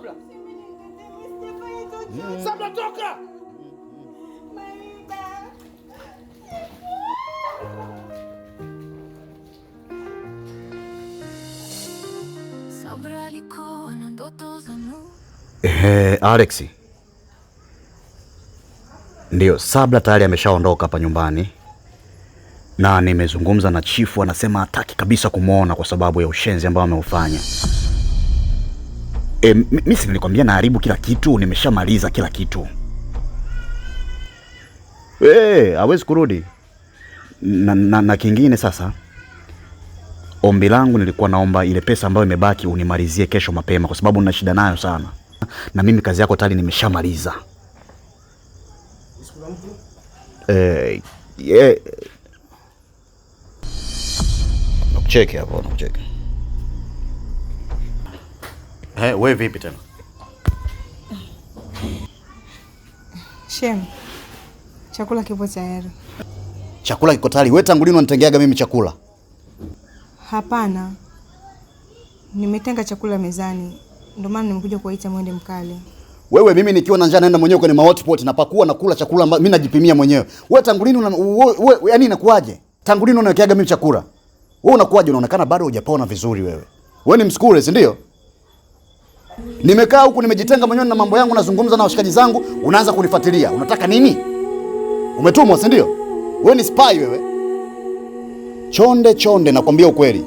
Sabla. Sabla toka. Sabra alikuwa na ndoto za nuru. Alex. Ndio, Sabla tayari ameshaondoka hapa nyumbani. Na nimezungumza na chifu, anasema hataki kabisa kumuona kwa sababu ya ushenzi ambao ameufanya. Mimi si nilikwambia naharibu kila kitu, nimeshamaliza kila kitu. Hawezi kurudi. Na kingine sasa, ombi langu nilikuwa naomba ile pesa ambayo imebaki unimalizie kesho mapema kwa sababu nina shida nayo sana. Na mimi kazi yako tayari nimeshamaliza. Nakucheki hapo, nakucheki. Wewe vipi tena? Shem, chakula kipo tayari. Chakula kiko tayari? Wewe tangu lini unanitengeaga mimi chakula? Hapana. Nimetenga chakula mezani. Ndio maana nimekuja kuwaita mwende mkale. Wewe mimi nikiwa na njaa naenda mwenyewe kwenye hotpot na pakua na kula chakula mimi najipimia mwenyewe. Wewe tangu lini yaani inakuaje? Tangu lini unawekeaga mimi chakula? Wewe unakuaje? Unaonekana bado hujapona vizuri wewe. Wewe ni mskure, si ndio? Nimekaa huku nimejitenga mwenyewe na mambo yangu, nazungumza na washikaji zangu, unaanza kunifuatilia. Unataka nini? Umetumwa, si ndio? Wewe ni spy wewe. Chonde nakwambia ukweli.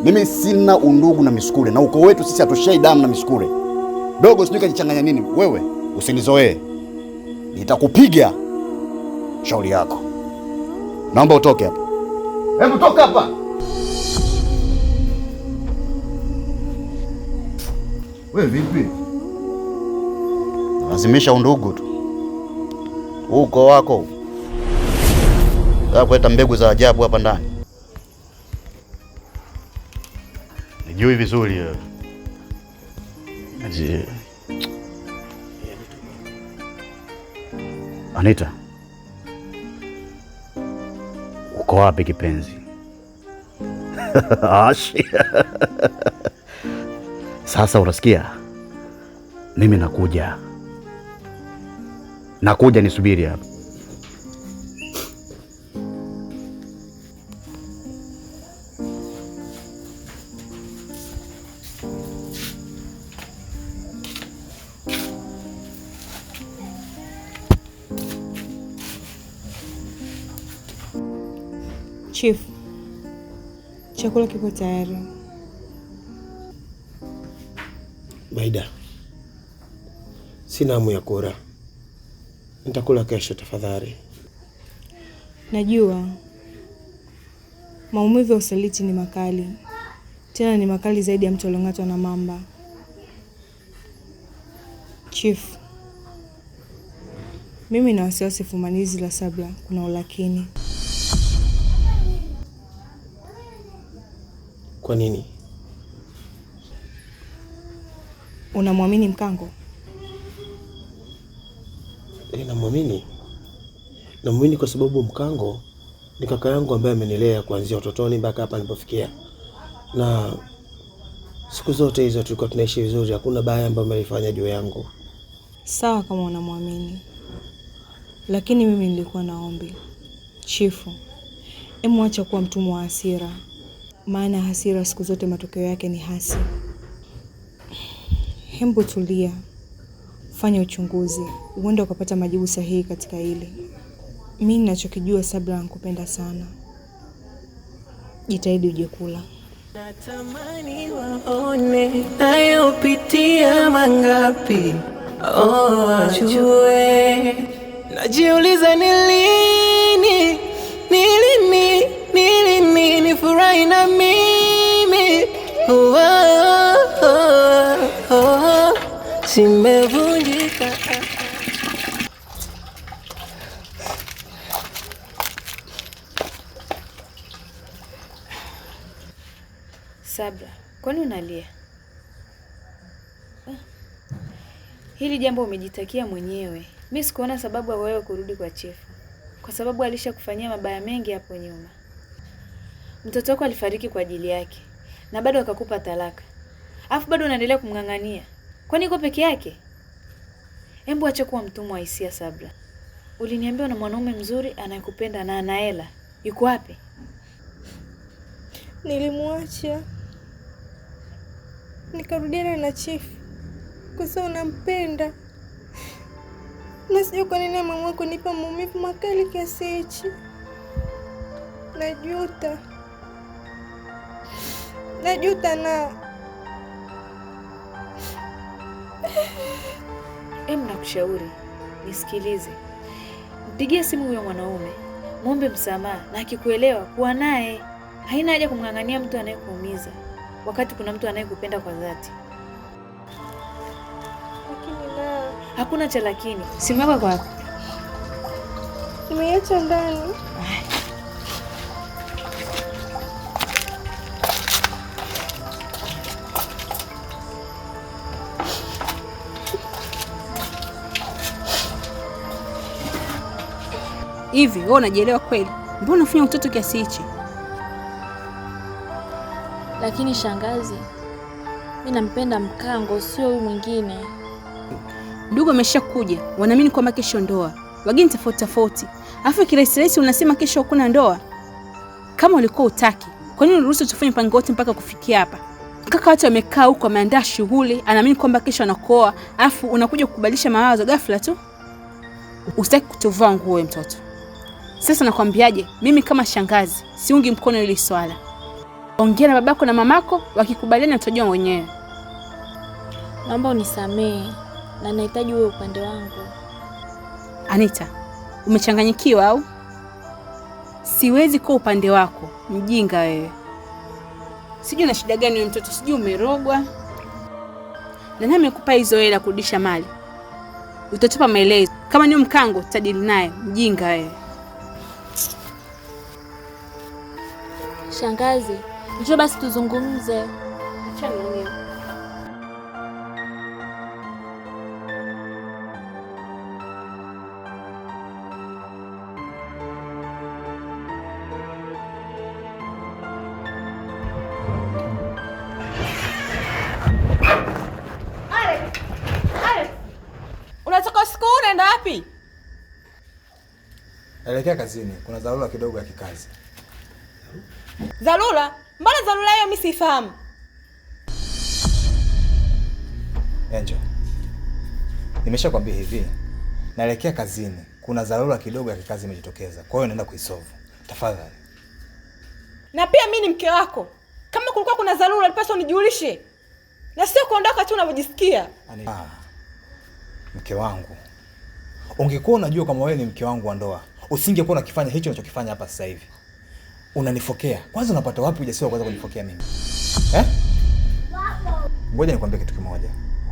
Mimi sina undugu na miskure na uko wetu sisi hatushei damu na miskure. Dogo sijui kajichanganya nini. Wewe usinizoee. Nitakupiga. Shauri yako. Naomba utoke hapa. Hebu toka hapa. Wewe vipi? Lazimisha undugu tu. Uko wako. Sasa kuleta mbegu za ajabu hapa ndani. Nijui vizuri wewe. Aje. Anita. Uko wapi kipenzi? Ashi. Sasa unasikia? Mimi nakuja. Nisubiri hapa. Chief, chakula kipo tayari. Maida, sina hamu ya kula. Nitakula kesho tafadhali. Najua maumivu ya usaliti ni makali. Tena ni makali zaidi ya mtu aliyong'atwa na mamba. Chief, mimi na wasiwasi fumanizi la Sabla kuna ulakini. Kwa nini? Unamwamini Mkango? Namwamini. Namwamini kwa sababu Mkango ni kaka yangu ambaye amenilea kuanzia utotoni mpaka hapa nilipofikia. Na siku zote hizo tulikuwa tunaishi vizuri, hakuna baya ambayo amelifanya juu yangu. Sawa kama unamwamini. Lakini mimi nilikuwa na ombi. Chifu, acha kuwa mtumwa wa hasira. Maana hasira siku zote matokeo yake ni hasi. Hembu tulia. Fanya uchunguzi. Uende ukapata majibu sahihi katika hili. Mimi ninachokijua Sabla anakupenda sana. Jitahidi uje kula. Natamani waone nayopitia mangapi. Ajue. Najiuliza ni lini nifurahi na mimi. Simevunjika. Sabla, kwani unalia? Hili jambo umejitakia mwenyewe. Mimi sikuona sababu ya wewe kurudi kwa chifu. Kwa sababu alishakufanyia mabaya mengi hapo nyuma. Mtoto wako alifariki kwa ajili yake na bado akakupa talaka. Alafu bado unaendelea kumng'ang'ania. Kwani uko peke yake? Hebu acha kuwa mtumwa wa hisia, Sabra. Uliniambia una mwanaume mzuri anayekupenda na ana hela. Yuko wapi? Nilimwacha. Nikarudiana na Chief. Kwa sababu nampenda. Na sijui kwa nini ameamua kunipa maumivu makali kiasi hichi. Najuta na nakushauri nisikilize. Mpigie simu huyo mwanaume, muombe msamaha, na akikuelewa kuwa naye. Haina haja kumng'ang'ania mtu anayekuumiza wakati kuna mtu anayekupenda kwa dhati. Hakuna cha lakini. Simu yako kwa wapi? Nimeiacha ndani. Hivi wewe unajielewa kweli? Mbona unafanya utoto kiasi hichi? Lakini shangazi, mimi nampenda Mkango, sio huyu mwingine. Ndugu ameshakuja, wanaamini kwamba kesho ndoa. Wageni tofauti. Alafu kirahisi unasema kesho hakuna ndoa. Kama ulikuwa utaki, kwa nini uruhusu tufanye mpango wote mpaka kufikia hapa? Kaka watu wamekaa huko wameandaa shughuli, anaamini kwamba kesho anakoa, alafu unakuja kukubadilisha mawazo ghafla tu. Usitaki kutovaa nguo wewe mtoto. Sasa nakwambiaje, mimi kama shangazi siungi mkono hili swala. Ongea na babako na mamako, wakikubaliana utajua wenyewe. Naomba unisamee na nahitaji wewe upande wangu. Anita, umechanganyikiwa au? Siwezi kuwa upande wako, mjinga wewe. Sijui na shida gani wewe mtoto, sijui umerogwa. Na nani amekupa hizo hela kurudisha mali? Utatupa maelezo. Kama ni Mkango tutadili naye, mjinga wewe. Shangazi, njoo basi tuzungumze. Achana nini? Unatoka siku unaenda wapi? Naelekea kazini. Kuna dharura kidogo ya kikazi. Dharura? Mbona dharura hiyo mimi sifahamu? Angel, nimeshakwambia hivi. Naelekea kazini. Kuna dharura kidogo ya kikazi imejitokeza. Kwa hiyo naenda kuisolve. Tafadhali. Na pia mimi ni mke wako. Kama kulikuwa kuna dharura ulipaswa unijulishe. Na sio kuondoka tu unavyojisikia. Mke wangu. Ungekuwa unajua kama wewe ni mke wangu wa ndoa, usingekuwa unakifanya hicho unachokifanya hapa sasa hivi. Unanifokea. Kwanza unapata wapi ujasiri wa kwanza kunifokea mimi? Ngoja nikwambie kitu kimoja.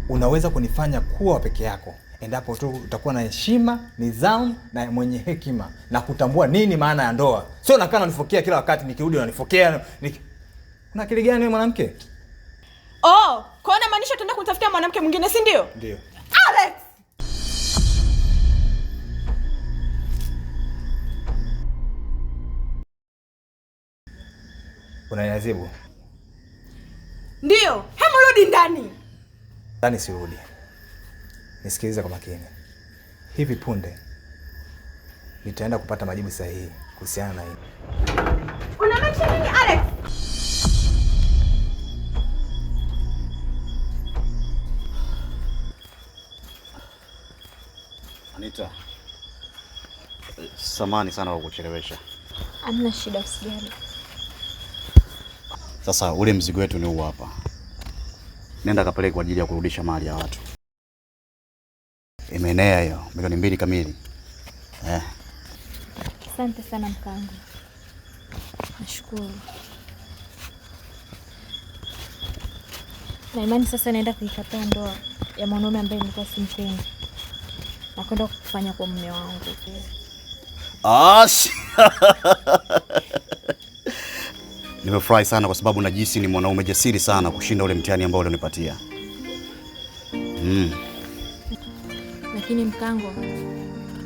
Unaweza kunifanya kuwa peke yako endapo tu utakuwa na heshima, nidhamu na mwenye hekima na kutambua nini maana ya ndoa. Sio unakaa unanifokea kila wakati, nikirudi unanifokea. Una akili gani wewe mwanamke? Oh, kwa nini maanisha tuende kumtafutia mwanamke mwingine, si ndio? Ndio. Alex! Unaniadhibu? Ndio, hebu rudi ndani. Ndani sirudi. Nisikilize kwa makini. Hivi punde nitaenda kupata majibu sahihi kuhusiana na hili. Unamaanisha nini, Alex? Anita, samahani sana kwa kuchelewesha. Hamna shida, usijali. Sasa ule mzigo wetu ni huu hapa. Nenda kapeleke kwa ajili ya kurudisha mali ya watu. Imeenea hiyo, milioni 2 kamili. Asante sana Mkango. Nashukuru. Na imani sasa naenda kuikataa ndoa ya mwanaume ambaye nilikuwa simpendi. Na kwenda kufanya kwa mume wangu. Nimefurahi sana kwa sababu najisi ni mwanaume jasiri sana kushinda ule mtihani ambao ulionipatia. Lakini Mkango,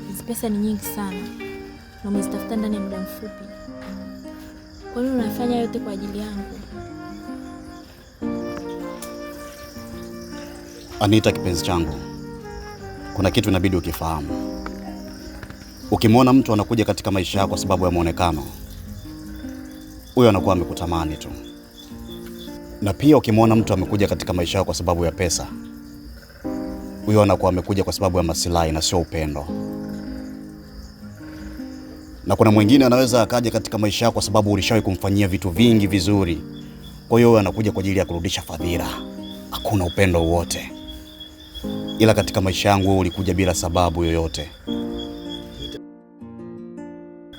hizi pesa ni nyingi sana. Na umezitafuta ndani ya muda mfupi. Kwa nini unafanya yote kwa ajili yangu? Anita, kipenzi changu, kuna kitu inabidi ukifahamu. Ukimwona mtu anakuja katika maisha yako kwa sababu ya muonekano, huyo anakuwa amekutamani tu. Na pia ukimwona mtu amekuja katika maisha yako kwa sababu ya pesa, huyo anakuwa amekuja kwa sababu ya maslahi na sio upendo. Na kuna mwingine anaweza akaja katika maisha yako kwa sababu ulishawahi kumfanyia vitu vingi vizuri. Kwa hiyo anakuja kwa ajili ya kurudisha fadhila. Hakuna upendo wote. Ila katika maisha yangu ulikuja bila sababu yoyote.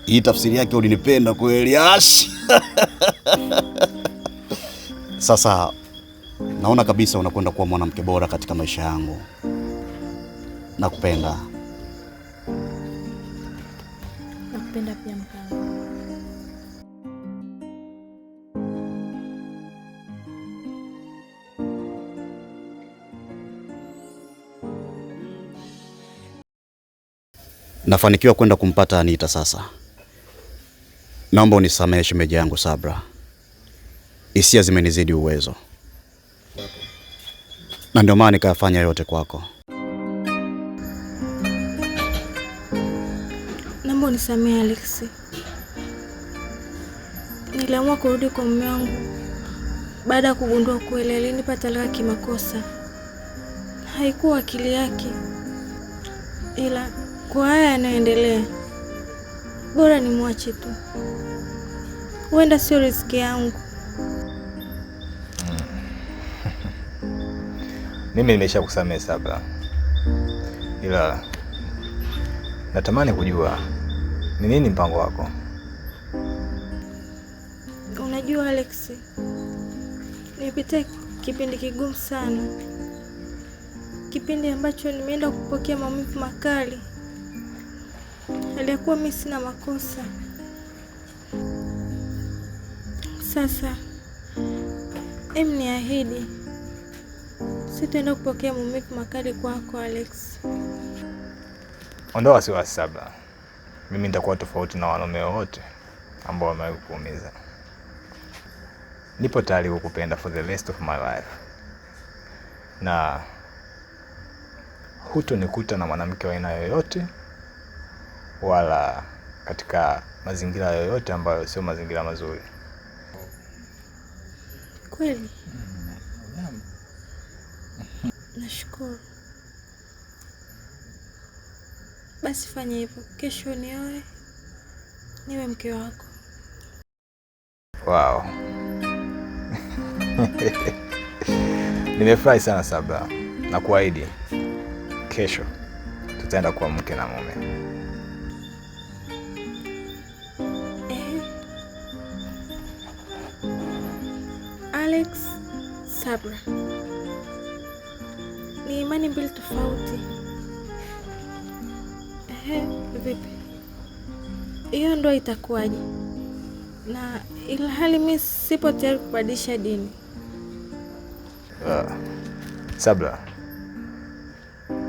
Hii tafsiri yake ulinipenda kweli Ash. Sasa naona kabisa unakwenda kuwa mwanamke bora katika maisha yangu. Nakupenda. Nakupenda pia mkango. Nafanikiwa kwenda kumpata Anita sasa. Naomba unisamehe shemeji yangu Sabra. Hisia zimenizidi uwezo. Na ndio maana nikafanya yote kwako. Naomba unisamehe Alex. Niliamua kurudi kwa mume wangu baada ya kugundua kweli alinipa talaka kimakosa. Haikuwa akili yake. Ila kwa haya yanayoendelea, bora nimwache tu. Huenda sio riziki yangu. Mimi nimeshakusamehe Sabra. Ila natamani kujua ni nini mpango wako. Unajua Alex, nimepitia kipindi kigumu sana. Kipindi ambacho nimeenda kupokea maumivu makali. Alikuwa mimi sina makosa. Sasa niahidi sitaenda kupokea maumivu makali kwako Alex. Ondoa wasiwasi Sabra. Mimi nitakuwa tofauti na wanaume wote ambao wamewahi kukuumiza. Nipo tayari kukupenda for the rest of my life. Na hutonikuta na mwanamke wa aina yoyote wala katika mazingira yoyote ambayo sio mazingira mazuri. Kweli? Nashukuru. Basi fanya hivyo. Kesho nioe niwe mke wako. Wow. Nimefurahi sana Sabra. Na kuahidi kesho tutaenda kuwa mke na mume. Alex, Sabra. Ni imani mbili tofauti. Vipi? Hiyo ndo itakuwaje? Na ilhali mimi sipo tayari kubadilisha dini. Sabra,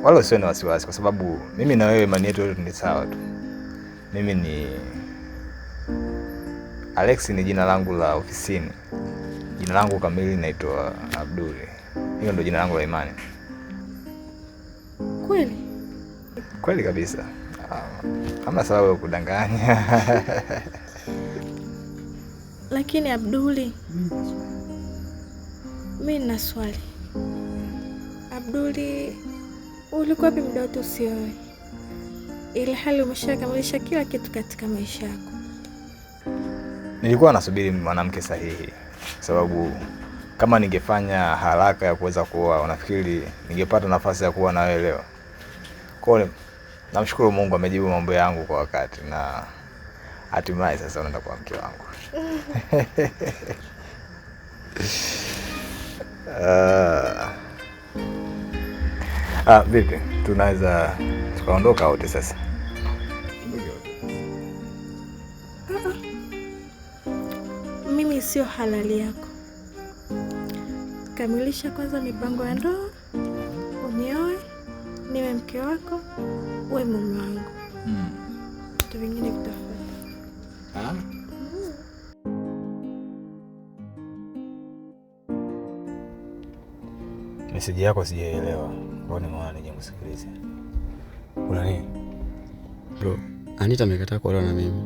wala usiwe na wasiwasi kwa sababu mimi na wewe imani yetu yote ni sawa tu. Mimi ni Alex, ni jina langu la ofisini. Jina langu kamili naitwa Abduli. Hiyo ndio jina langu la imani. Kweli? Kweli kabisa. Hamna sababu ya kudanganya. Lakini Abduli, mimi nina swali. Abduli, ulikuwa wapi muda wote usioe? Ilhali umeshakamilisha kila kitu katika maisha yako. Nilikuwa nasubiri mwanamke sahihi. Sababu kama ningefanya haraka ya kuweza kuoa, unafikiri ningepata nafasi ya kuwa na wewe leo? Kwa hiyo namshukuru Mungu amejibu mambo yangu kwa wakati na hatimaye sasa unaenda kuwa mke wangu. Vipi? Tunaweza tukaondoka wote sasa? Mimi sio halali yako. Kamilisha kwanza mipango ya ndoa, unioe, niwe mke wako, uwe mume wangu. Vitu vingine vitafuata. Meseji yako sijaelewa. Kwa nini nimeona nije kusikiliza? Kuna nini? Bro, Anita amekataa kuolewa na mimi.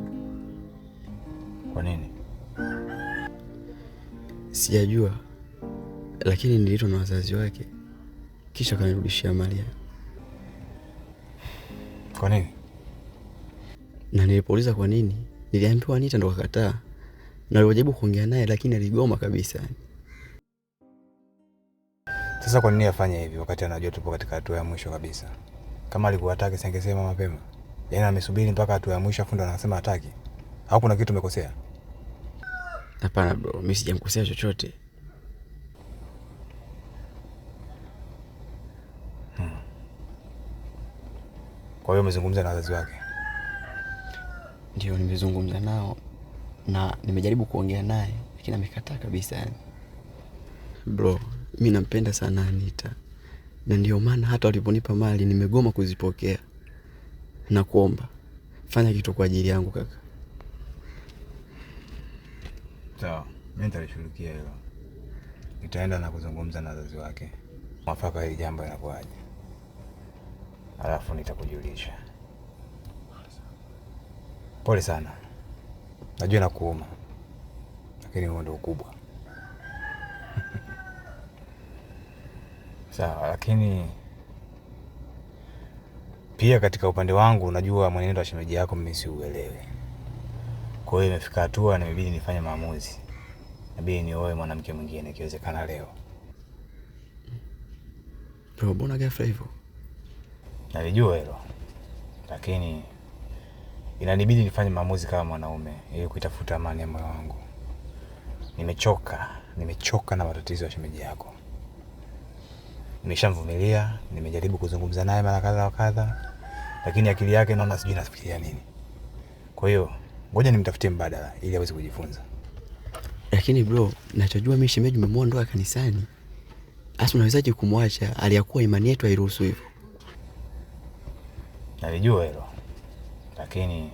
Kwa nini? Sijajua. Lakini niliitwa na wazazi wake. Kisha kanirudishia mali. Kwa nini? Na nilipouliza kwa nini, niliambiwa Anita ndo akakataa. Na nilijaribu kuongea naye lakini aligoma kabisa. Sasa kwa nini afanye hivi wakati anajua tupo katika hatua ya mwisho kabisa? Kama alikuwa hataki singesema mapema. Yaani amesubiri mpaka hatua ya mwisho afu ndo anasema hataki. Au kuna kitu umekosea? Hapana bro, mimi sijamkosea chochote. Kwa hiyo umezungumza na wazazi wake? Ndio, nimezungumza nao na nimejaribu kuongea naye lakini amekataa kabisa yani. Bro, mimi nampenda sana Anita. Na ndio maana hata waliponipa mali nimegoma kuzipokea. Na kuomba fanya kitu kwa ajili yangu kaka. Sawa, mimi nitalishughulikia hilo. Nitaenda na kuzungumza na wazazi wake. Mwafaka hili jambo linakuaje? Alafu nitakujulisha. Pole sana. Najua nakuuma. Lakini huo ndio ukubwa. Sawa, lakini pia katika upande wangu unajua mwenendo wa shemeji yako mimi siuelewe. Kwa hiyo imefika hatua na inabidi nifanye maamuzi. Inabidi nioe mwanamke mwingine ikiwezekana leo. Bro, mbona ghafla hivyo? Nalijua hilo. Lakini inanibidi nifanye maamuzi kama mwanaume ili kuitafuta amani ya moyo wangu. Nimechoka na matatizo ya shemeji yako. Nimeshamvumilia, nimejaribu kuzungumza naye mara kadha wa kadha, lakini akili yake naona sijui nafikiria nini. Kwa hiyo, ngoja nimtafutie mbadala ili aweze kujifunza. Lakini bro, nachojua mimi shemeji umemwoa ndoa kanisani. Asa unawezaje kumwacha aliyakuwa imani yetu hairuhusu hivyo? Nalijua hilo. Lakini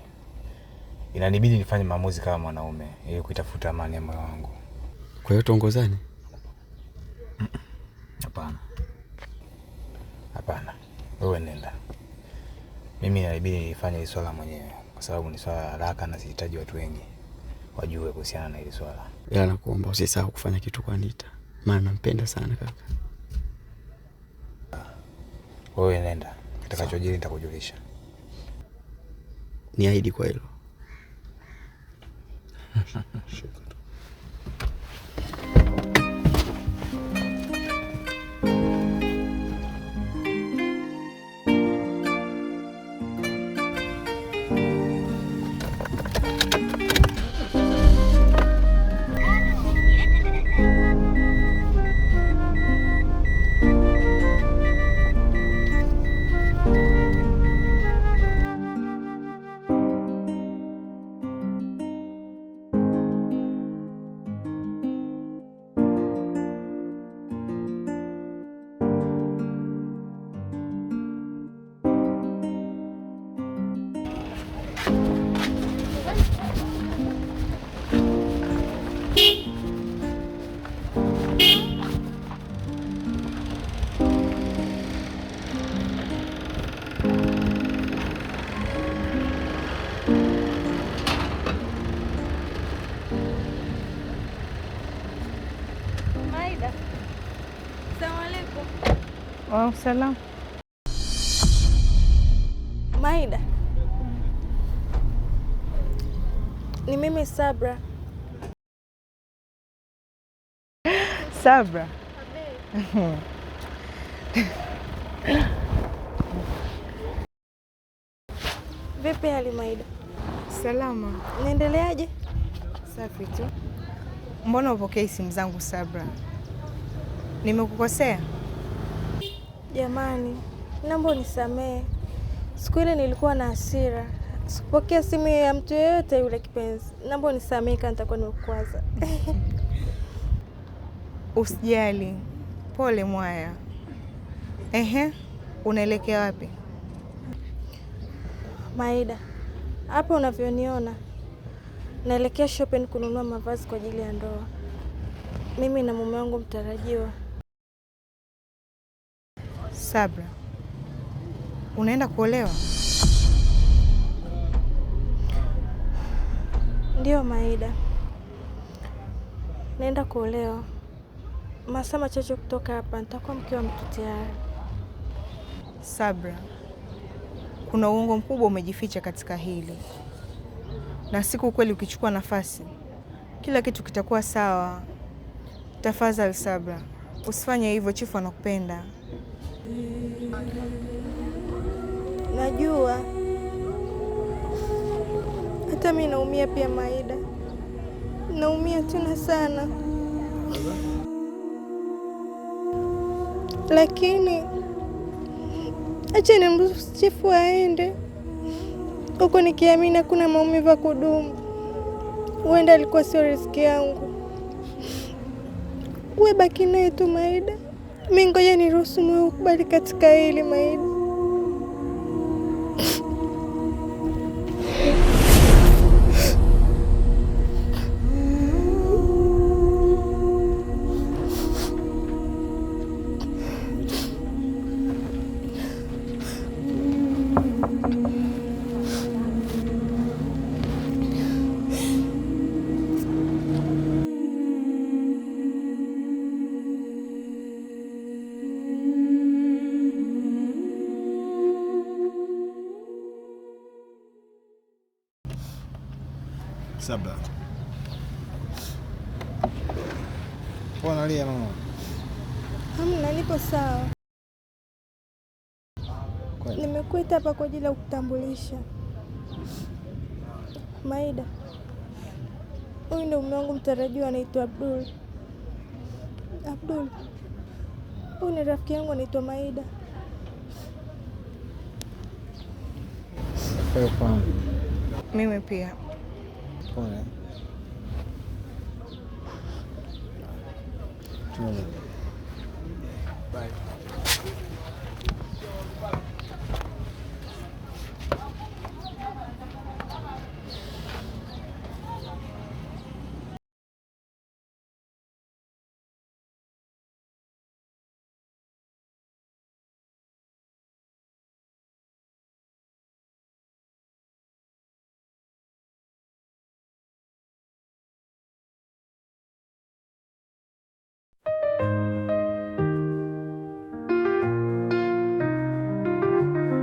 inanibidi nifanye maamuzi kama mwanaume ili kuitafuta amani ya moyo wangu. Kwa hiyo tuongozane? Hapana. Wewe nenda. Mimi inabidi nifanye hili swala mwenyewe kwa sababu ni swala haraka na sihitaji watu wengi wajue kuhusiana na hili swala. Ila nakuomba usisahau kufanya kitu kwa Anita. Maana nampenda sana kaka. Wewe nenda. Kitakachojiri nitakujulisha. Niahidi kwa hilo. Salam. Maida. Ni mimi Sabra. Sabra. Vipi hali Maida? Salama. Unaendeleaje? Safi tu. Mbona upokei simu zangu Sabra? Nimekukosea? Jamani, naomba unisamehe. Siku ile nilikuwa na hasira. Sikupokea simu ya mtu yeyote yule kipenzi. Naomba unisamehe kama nitakuwa nimekukwaza. Usijali. Pole mwaya. Unaelekea wapi? Maida, hapa unavyoniona naelekea shopping kununua mavazi kwa ajili ya ndoa. Mimi na mume wangu mtarajiwa. Sabra, unaenda kuolewa? Ndio Maida, naenda kuolewa. Masaa machache kutoka hapa nitakuwa mke wa mtu tayari. Sabra, kuna uongo mkubwa umejificha katika hili, na siku kweli ukichukua nafasi kila kitu kitakuwa sawa. Tafadhali Sabra, usifanye hivyo, chifu anakupenda. Najua hata mimi naumia pia Maida, naumia tena sana, lakini acha nimruhusu chifu aende huko nikiamini hakuna maumivu ya kudumu. Huenda alikuwa sio riziki yangu. Uwe baki naye tu Maida. Mimi ngoja niruhusu moyo ukubali katika hili Maida. Sabra. Unalia mama? Hamna, nipo sawa. Nimekuita hapa kwa ajili ya kukutambulisha. Maida, huyu ndio mume wangu mtarajiwa, anaitwa Abdul. Abdul, huyu ni rafiki yangu anaitwa Maida. Mimi pia. Pole. Bye.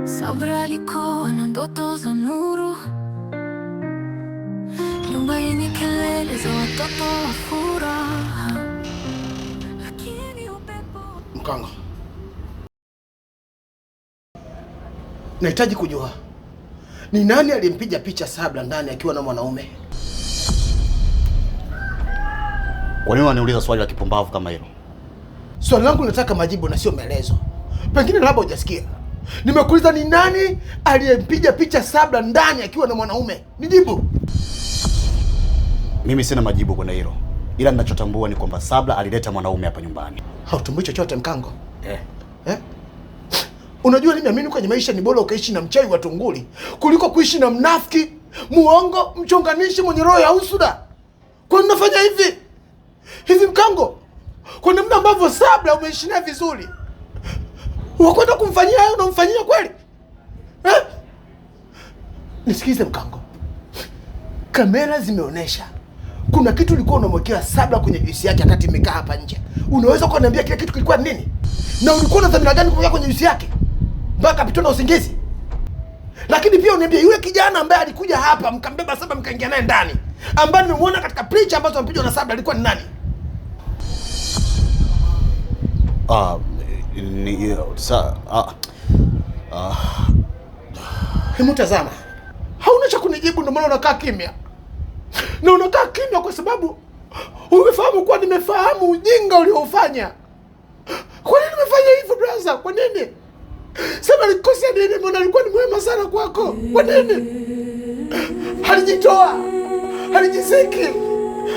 Sabra alikuwa na ndoto za nuru, nyumba yenye kelele za watoto wa furaha, lakini upepo. Mkango, nahitaji kujua ni nani alimpiga picha Sabra ndani akiwa na mwanaume? Kwa nini unaniuliza swali la kipumbavu kama hilo? Swali langu nataka majibu na sio maelezo. Pengine labda hujasikia. Nimekuuliza ni nani aliyempiga picha Sabra ndani akiwa na mwanaume? Nijibu. Mimi sina majibu kwa hilo. Ila ninachotambua ni kwamba Sabra alileta mwanaume hapa nyumbani. Hautambui chochote Mkango? Unajua nimeamini kwenye maisha ni bora ukaishi na mchawi wa tunguli kuliko kuishi na mnafiki, muongo, mchonganishi mwenye roho ya usuda. Kwa nini unafanya hivi? Hivi Mkango, kwa namna ambavyo Sabra umeishi naye vizuri, wakwenda kumfanyia hayo unamfanyia kweli? Nisikize Mkango, kamera zimeonyesha kuna kitu ulikuwa unamwekea Sabra kwenye juisi yake wakati imekaa hapa nje. Unaweza kuniambia kile kitu kilikuwa nini? Na ulikuwa na dhamira gani kuweka kwenye juisi yake mpaka apitwa na usingizi? Lakini pia uniambia yule kijana ambaye alikuja hapa mkambeba Sabra mkaingia naye ndani, ambaye nimemuona katika picha ambazo amepigwa na Sabra, alikuwa ni nani? Hebu tazama. Hauna cha kunijibu, ndio maana unakaa kimya. Na unakaa kimya kwa sababu umefahamu kuwa nimefahamu ujinga ulioufanya. Kwa nini umefanya hivyo brother? Kwa nini? Sema nilikosea nini? Mbona alikuwa ni mwema sana kwako? Kwa nini? Halijitoa, halijiziki,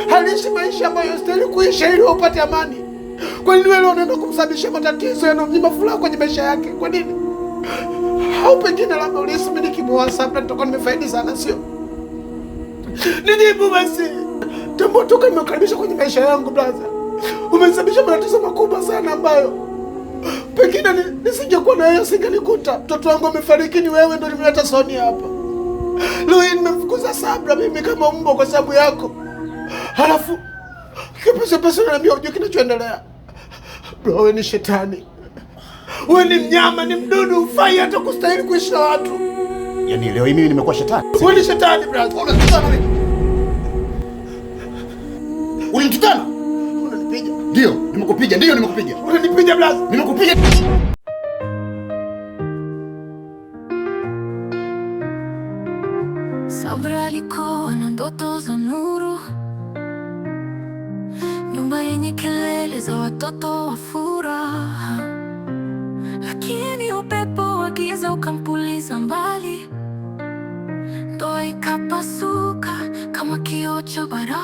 haliishi maisha ambayo yastahili kuishi ili upate amani. Kwa nini wewe unaenda kumsababisha matatizo yanayomnyima furaha kwenye maisha yake? Kwa nini? Au pengine labda ulisema nikimwoa Sabra nitakuwa nimefaidi sana, sio? Nijibu basi. Tambo toka nimekaribisha kwenye maisha yangu brother. Umesababisha matatizo makubwa sana ambayo Pengine nisingekuwa na yeye singenikuta. Mtoto wangu amefariki, ni wewe ndo nimeleta Sonia hapa. Leo hii nimemfukuza Sabra mimi kama mbwa kwa sababu yako. Halafu pesa unaniambia hujui kinachoendelea. Bro, wewe ni shetani. Wewe ni mnyama, ni mdudu, ufai hata kustahili kuishi na watu. Yaani leo hii mimi nimekuwa shetani? Wewe ni shetani brother. Unanitukana mimi? Unanitukana? Unanipiga? Ndio, nimekupiga. Ndio, nimekupiga. Unanipiga brother. Nimekupiga. Sabra alikuwa na ndoto za nuru, nyumba yenye kelele za watoto wa furaha, lakini upepo wa giza ukampuliza mbali. Ndoa ikapasuka kama kioo cha barafu.